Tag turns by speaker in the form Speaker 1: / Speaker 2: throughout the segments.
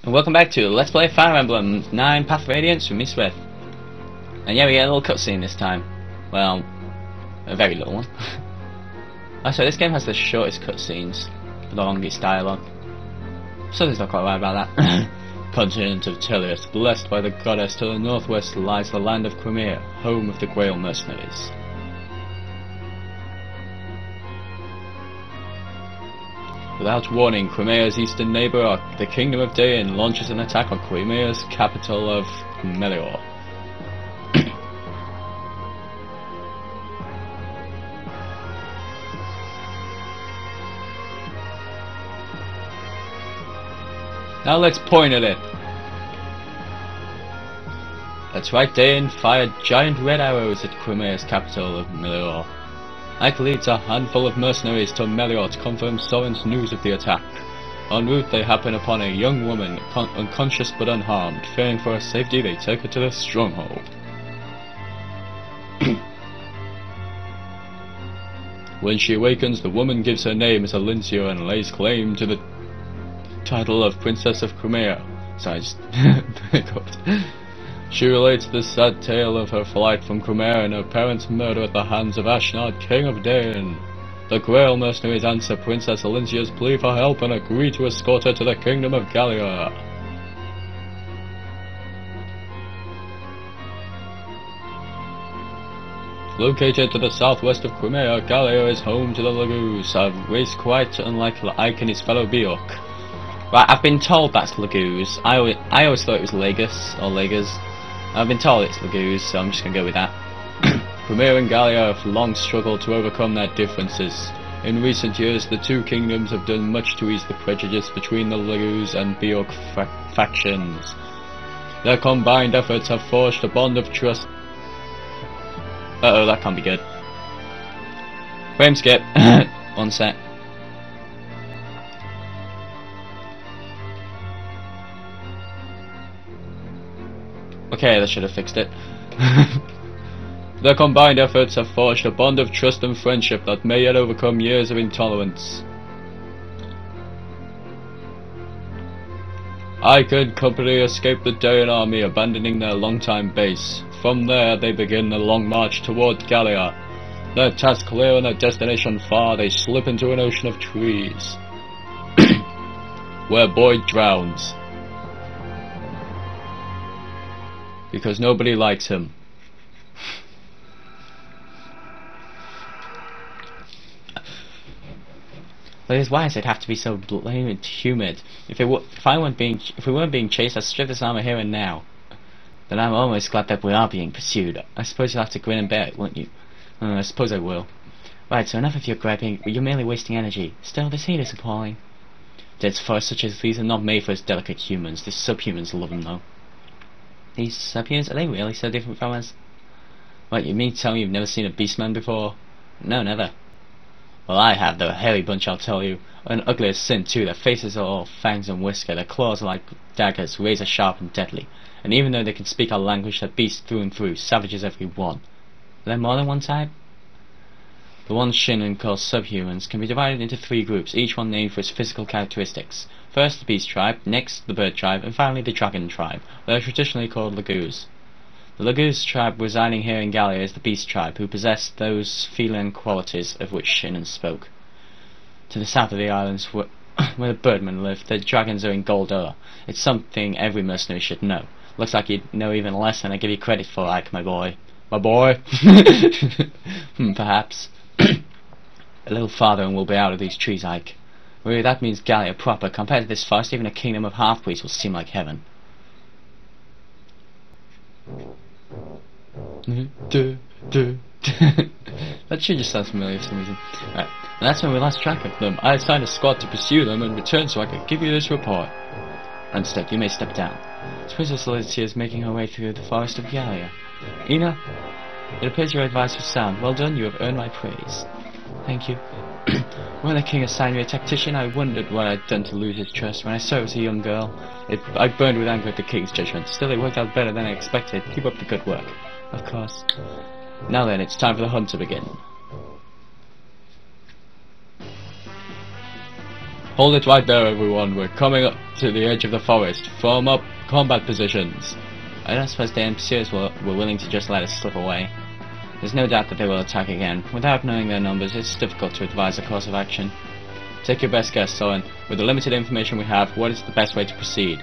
Speaker 1: And welcome back to Let's Play Fire Emblem 9 Path of Radiance with me, Swithe. And yeah, we get a little cutscene this time. Well, a very little one. Also, this game has the shortest cutscenes, but the longest dialogue. Something's not quite right about that. Continent of Tellius, blessed by the goddess, to the northwest lies the land of Crimea, home of the Grail mercenaries. Without warning, Crimea's eastern neighbour, the Kingdom of Dain, launches an attack on Crimea's capital of Melior. Now let's point at it! That's right, Dain fired giant red arrows at Crimea's capital of Melior. Ike leads a handful of mercenaries to Melior to confirm Soren's news of the attack. En route they happen upon a young woman, unconscious but unharmed. Fearing for her safety, they take her to the stronghold. When she awakens, the woman gives her name as Alincia and lays claim to the title of Princess of Crimea. She relates the sad tale of her flight from Crimea and her parents' murder at the hands of Ashnard, King of Dain. The Grail mercenaries answer Princess Alincia's plea for help and agree to escort her to the Kingdom of Gallia. Located to the southwest of Crimea, Gallia is home to the Lagoos, a race quite unlike Ike and his fellow Beork. Right, I've been told that's Lagoos. I always thought it was Lagos, or Lagos. I've been told it's Lagoos, so I'm just going to go with that. Crimea and Gallia have long struggled to overcome their differences. In recent years, the two kingdoms have done much to ease the prejudice between the Lagoos and Beork factions. Their combined efforts have forged a bond of trust. Uh-oh, that can't be good. Frame skip. One sec. Okay, that should have fixed it. Their combined efforts have forged a bond of trust and friendship that may yet overcome years of intolerance. Ike and company escape the Dain army, abandoning their long-time base. From there, they begin the long march toward Gallia. Their task clear and their destination far, they slip into an ocean of trees, where Boyd drowns. Because nobody likes him. That is why it'd have to be so blaming humid. If we weren't being chased, I'd strip this armor here and now. Then I'm almost glad that we are being pursued. I suppose you'll have to grin and bear it, won't you? I suppose I will. Right, so enough of your griping. You're merely wasting energy. Still, this heat is appalling. Dead forests such as these are not made for us delicate humans. The subhumans love them, though. These subhumans, are they really so different from us? What, you mean to tell me you've never seen a beastman before? No, never. Well, I have, they're a hairy bunch, I'll tell you. And ugly as sin, too. Their faces are all fangs and whisker, their claws are like daggers, razor sharp and deadly. And even though they can speak our language, they're beasts through and through, savages every one. Are there more than one type? The ones Shin'en calls subhumans can be divided into three groups, each one named for its physical characteristics. First the beast tribe, next the bird tribe, and finally the dragon tribe. They are traditionally called Lagoos. The Lagoos tribe residing here in Gallia is the beast tribe, who possess those feline qualities of which Shin'en spoke. To the south of the islands, where the birdmen live, the dragons are in Goldura. It's something every mercenary should know. Looks like you'd know even less than I give you credit for, Ike, my boy. My boy? Perhaps. A little farther and we'll be out of these trees, Ike. Really, that means Gallia proper. Compared to this forest, even a kingdom of half-breeds will seem like heaven. That should just sound familiar for some reason. Right. And that's when we lost track of them. I assigned a squad to pursue them and return so I could give you this report. Understood, you may step down. Princess Alicia is making her way through the forest of Gallia. Ina, it appears your advice was sound. Well done, you have earned my praise. Thank you. When the king assigned me a tactician, I wondered what I'd done to lose his trust. When I saw it was a young girl, I burned with anger at the king's judgment. Still, it worked out better than I expected. Keep up the good work. Of course. Now then, it's time for the hunt to begin. Hold it right there, everyone. We're coming up to the edge of the forest. Form up combat positions. I don't suppose the pursuers were willing to just let us slip away. There's no doubt that they will attack again. Without knowing their numbers, it's difficult to advise a course of action. Take your best guess, Soren. With the limited information we have, what is the best way to proceed?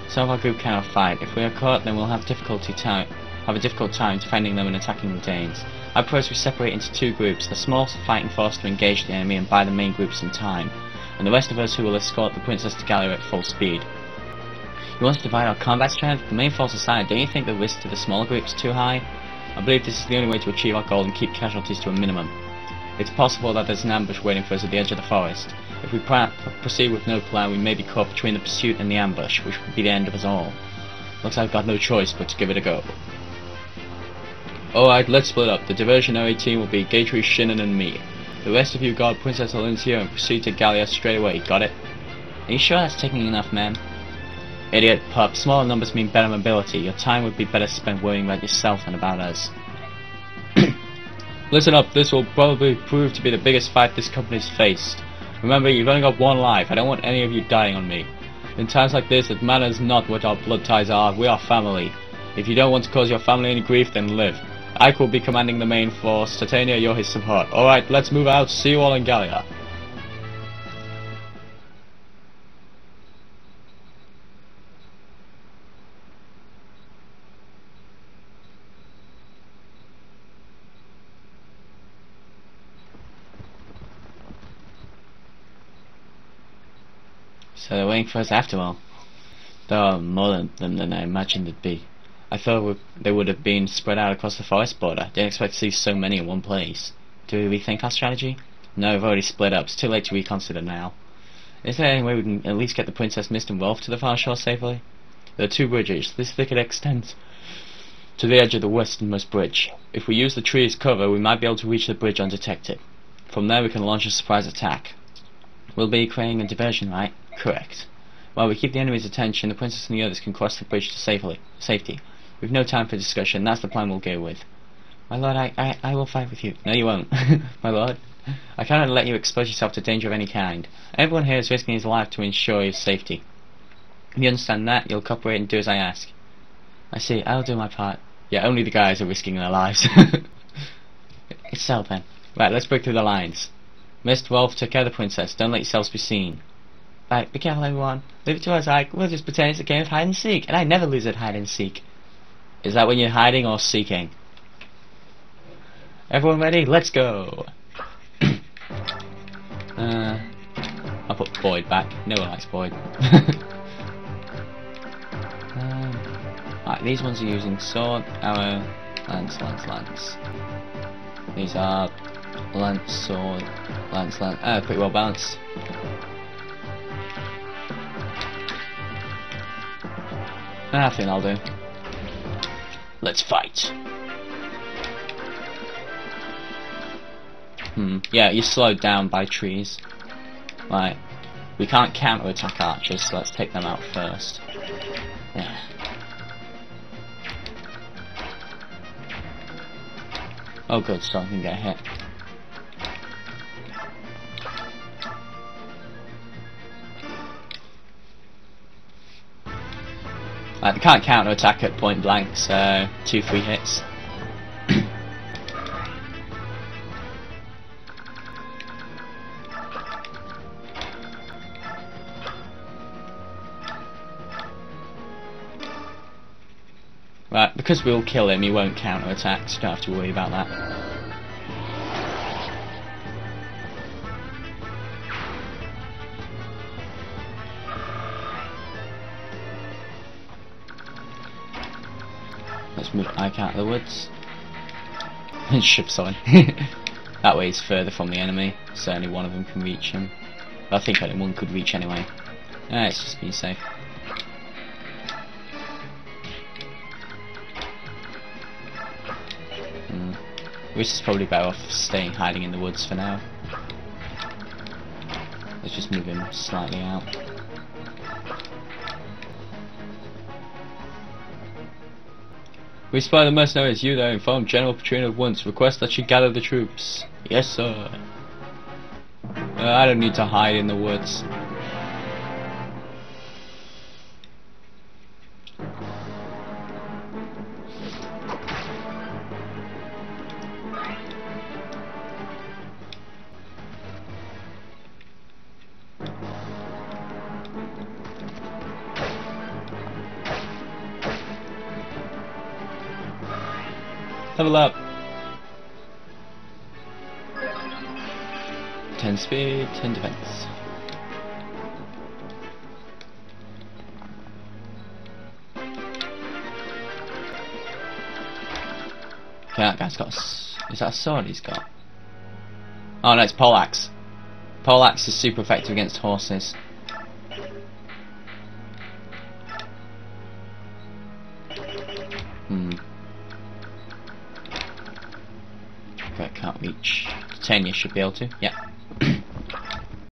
Speaker 1: Some of our group cannot fight. If we are caught, then we'll have a difficult time defending them and attacking the Danes. I propose we separate into two groups, a small fighting force to engage the enemy and buy the main group some time, and the rest of us who will escort the princess to Gallia at full speed. You want to divide our combat strength? The main force aside, don't you think the risk to the smaller groups is too high? I believe this is the only way to achieve our goal and keep casualties to a minimum. It's possible that there's an ambush waiting for us at the edge of the forest. If we proceed with no plan, we may be caught between the pursuit and the ambush, which would be the end of us all. Looks like I've got no choice but to give it a go. Alright, let's split up. The diversionary team will be Gatry, Shinnon and me. The rest of you guard Princess Alincia and proceed to Gallia straight away, got it? Are you sure that's taking enough men? Idiot pup, smaller numbers mean better mobility. Your time would be better spent worrying about yourself than about us. Listen up, this will probably prove to be the biggest fight this company's faced. Remember, you've only got one life. I don't want any of you dying on me. In times like this, it matters not what our blood ties are. We are family. If you don't want to cause your family any grief, then live. Ike will be commanding the main force. Titania, you're his support. Alright, let's move out. See you all in Gallia. So they're waiting for us after all. There are more of them than I imagined there'd be. I thought they would have been spread out across the forest border. Didn't expect to see so many in one place. Do we rethink our strategy? No, we've already split up. It's too late to reconsider now. Is there any way we can at least get the Princess Mist and Rolf to the far shore safely? There are two bridges. This thicket extends to the edge of the westernmost bridge. If we use the tree as cover, we might be able to reach the bridge undetected. From there we can launch a surprise attack. We'll be creating a diversion, right? Correct. While we keep the enemy's attention, the princess and the others can cross the bridge to safety. We've no time for discussion. That's the plan we'll go with. My lord, I will fight with you. No, you won't. My lord, I cannot let you expose yourself to danger of any kind. Everyone here is risking his life to ensure your safety. If you understand that, you'll cooperate and do as I ask. I see. I'll do my part. Yeah, only the guys are risking their lives. It's so then. Right, let's break through the lines. Mist, Rolf, take care of the princess. Don't let yourselves be seen. Right, be careful everyone. Leave it to us, Ike. We'll just pretend it's a game of hide and seek. And I never lose at hide and seek. Is that when you're hiding or seeking? Everyone ready? Let's go! I'll put Boyd back. No one likes Boyd. Right, these ones are using sword, arrow, lance. These are lance, sword, lance. Pretty well balanced. I think I'll do. Let's fight. Yeah, you're slowed down by trees. Right. We can't counter-attack archers, so let's take them out first. Yeah. Oh good, so I can get hit. They can't counter-attack at point blank, so 2-3 hits. Right, because we'll kill him, he won't counter-attack, so you don't have to worry about that. Let's move Ike out of the woods. Ship's on. That way he's further from the enemy, so only one of them can reach him. But I think only one could reach anyway. It's just being safe. Which is probably better off staying hiding in the woods for now. Let's just move him slightly out. We spy the mercenaries. You there, inform General Petrina at once. Request that she gather the troops. Yes, sir. I don't need to hide in the woods. Level up. 10 speed, 10 defense. Okay, that guy's got is that a sword he's got? Oh no, it's poleaxe. Poleaxe is super effective against horses. Okay, can't reach. 10 you should be able to. Yeah.